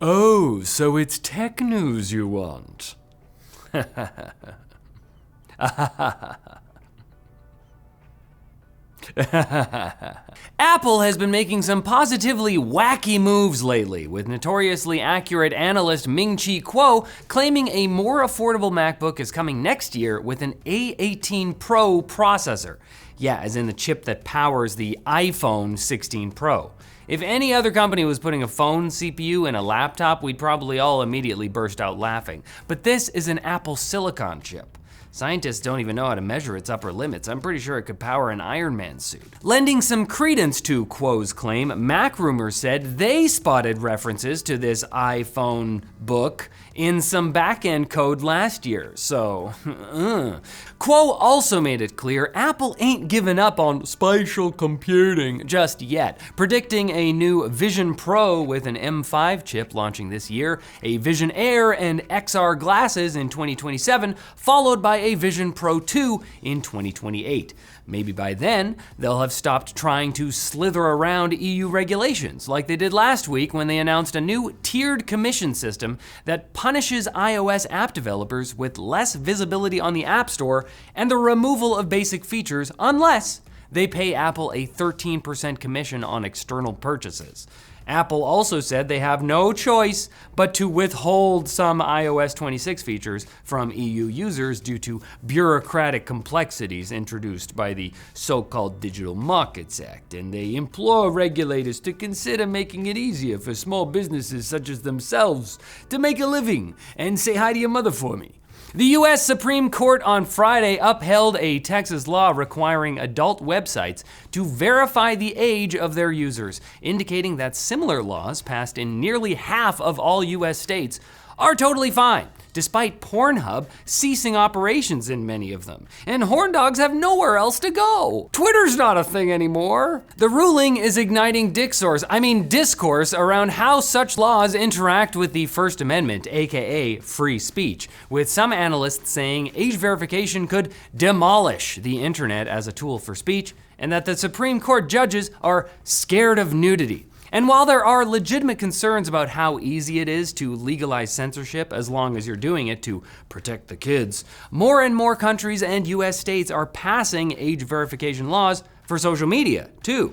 Oh, so it's tech news you want? Apple has been making some positively wacky moves lately, with notoriously accurate analyst Ming-Chi Kuo claiming a more affordable MacBook is coming next year with an A18 Pro processor. Yeah, as in the chip that powers the iPhone 16 Pro. If any other company was putting a phone CPU in a laptop, we'd probably all immediately burst out laughing. But this is an Apple Silicon chip. Scientists don't even know how to measure its upper limits. I'm pretty sure it could power an Iron Man suit. Lending some credence to Kuo's claim, MacRumors said they spotted references to this iPhone book in some back-end code last year, so, Kuo also made it clear Apple ain't given up on spatial computing just yet, predicting a new Vision Pro with an M5 chip launching this year, a Vision Air and XR glasses in 2027, followed by a Vision Pro 2 in 2028. Maybe by then, they'll have stopped trying to slither around EU regulations, like they did last week when they announced a new tiered commission system that punishes iOS app developers with less visibility on the App Store and the removal of basic features unless they pay Apple a 13% commission on external purchases. Apple also said they have no choice but to withhold some iOS 26 features from EU users due to bureaucratic complexities introduced by the so-called Digital Markets Act, and they implore regulators to consider making it easier for small businesses such as themselves to make a living and say hi to your mother for me. The U.S. Supreme Court on Friday upheld a Texas law requiring adult websites to verify the age of their users, indicating that similar laws passed in nearly half of all U.S. states are totally fine, despite Pornhub ceasing operations in many of them. And horn dogs have nowhere else to go. Twitter's not a thing anymore. The ruling is igniting discourse around how such laws interact with the First Amendment, aka free speech, with some analysts saying age verification could demolish the internet as a tool for speech, and that the Supreme Court judges are scared of nudity. And while there are legitimate concerns about how easy it is to legalize censorship as long as you're doing it to protect the kids, more and more countries and US states are passing age verification laws for social media, too.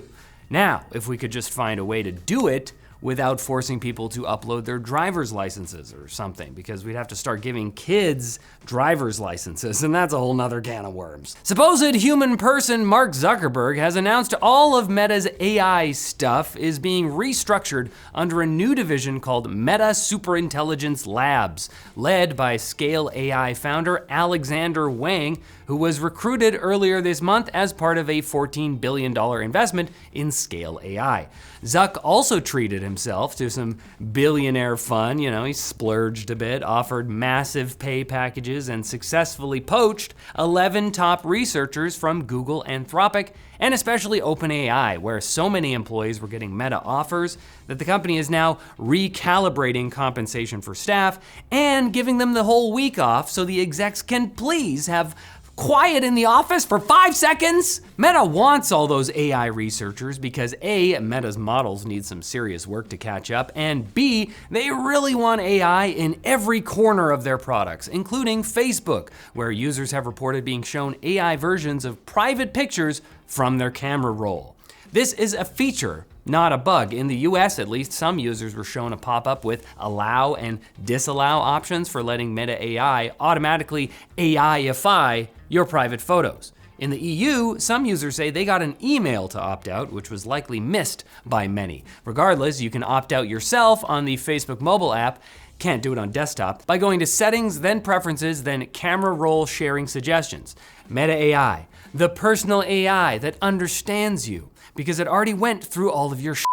Now, if we could just find a way to do it without forcing people to upload their driver's licenses or something, because we'd have to start giving kids driver's licenses, and that's a whole nother can of worms. Supposed human person Mark Zuckerberg has announced all of Meta's AI stuff is being restructured under a new division called Meta Superintelligence Labs, led by Scale AI founder Alexander Wang, who was recruited earlier this month as part of a $14 billion investment in Scale AI. Zuck also treated himself to some billionaire fun. He splurged a bit, offered massive pay packages, and successfully poached 11 top researchers from Google, Anthropic, and especially OpenAI, where so many employees were getting Meta offers that the company is now recalibrating compensation for staff and giving them the whole week off so the execs can please have quiet in the office for 5 seconds? Meta wants all those AI researchers because A, Meta's models need some serious work to catch up, and B, they really want AI in every corner of their products, including Facebook, where users have reported being shown AI versions of private pictures from their camera roll. This is a feature, not a bug. In the US, at least, some users were shown a pop-up with allow and disallow options for letting Meta AI automatically AI-ify your private photos. In the EU, some users say they got an email to opt out, which was likely missed by many. Regardless, you can opt out yourself on the Facebook mobile app. Can't do it on desktop, by going to settings, then preferences, then camera roll sharing suggestions. Meta AI, the personal AI that understands you, because it already went through all of your shit.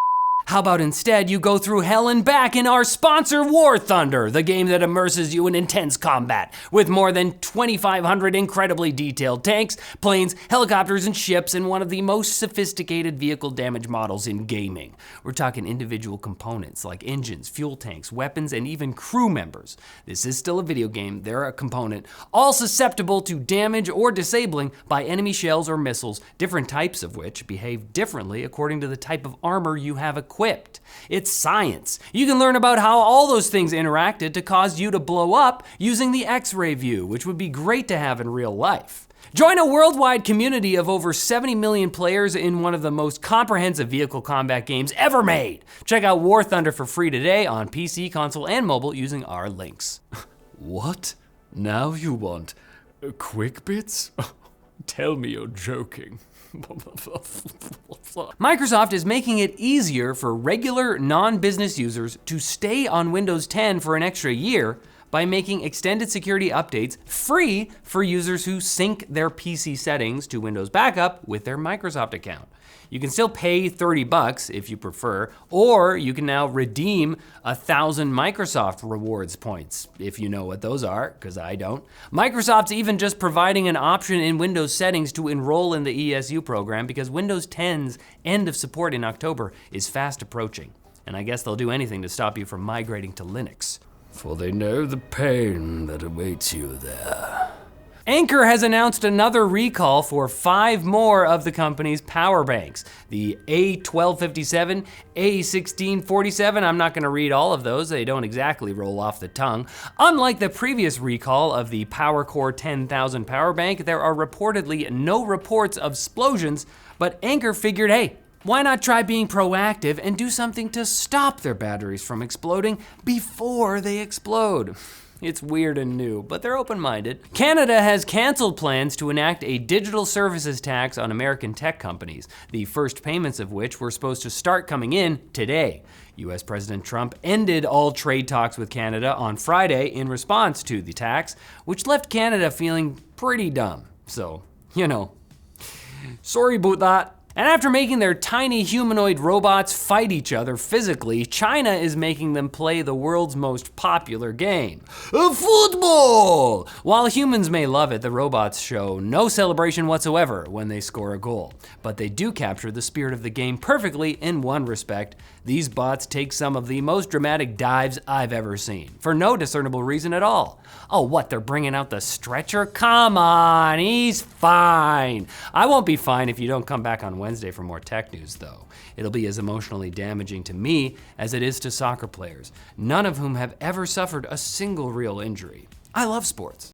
How about instead you go through hell and back in our sponsor War Thunder, the game that immerses you in intense combat with more than 2,500 incredibly detailed tanks, planes, helicopters, and ships, and one of the most sophisticated vehicle damage models in gaming. We're talking individual components like engines, fuel tanks, weapons, and even crew members. This is still a video game, they're a component, all susceptible to damage or disabling by enemy shells or missiles, different types of which behave differently according to the type of armor you have equipped equipped. It's science. You can learn about how all those things interacted to cause you to blow up using the X-ray view, which would be great to have in real life. Join a worldwide community of over 70 million players in one of the most comprehensive vehicle combat games ever made. Check out War Thunder for free today on PC, console, and mobile using our links. What? Now you want quick bits? Tell me you're joking. Microsoft is making it easier for regular non-business users to stay on Windows 10 for an extra year by making extended security updates free for users who sync their PC settings to Windows Backup with their Microsoft account. You can still pay $30 if you prefer, or you can now redeem 1,000 Microsoft rewards points, if you know what those are, because I don't. Microsoft's even just providing an option in Windows settings to enroll in the ESU program because Windows 10's end of support in October is fast approaching. And I guess they'll do anything to stop you from migrating to Linux. For they know the pain that awaits you there. Anker has announced another recall for 5 more of the company's power banks. The A1257, A1647, I'm not gonna read all of those, they don't exactly roll off the tongue. Unlike the previous recall of the PowerCore 10,000 power bank, there are reportedly no reports of explosions, but Anker figured, hey, why not try being proactive and do something to stop their batteries from exploding before they explode? It's weird and new, but they're open-minded. Canada has canceled plans to enact a digital services tax on American tech companies, the first payments of which were supposed to start coming in today. US President Trump ended all trade talks with Canada on Friday in response to the tax, which left Canada feeling pretty dumb. So, you know, sorry about that. And after making their tiny humanoid robots fight each other physically, China is making them play the world's most popular game, football! While humans may love it, the robots show no celebration whatsoever when they score a goal. But they do capture the spirit of the game perfectly in one respect. These bots take some of the most dramatic dives I've ever seen, for no discernible reason at all. Oh, what, they're bringing out the stretcher? Come on, he's fine. I won't be fine if you don't come back on Wednesday for more tech news, though. It'll be as emotionally damaging to me as it is to soccer players, none of whom have ever suffered a single real injury. I love sports.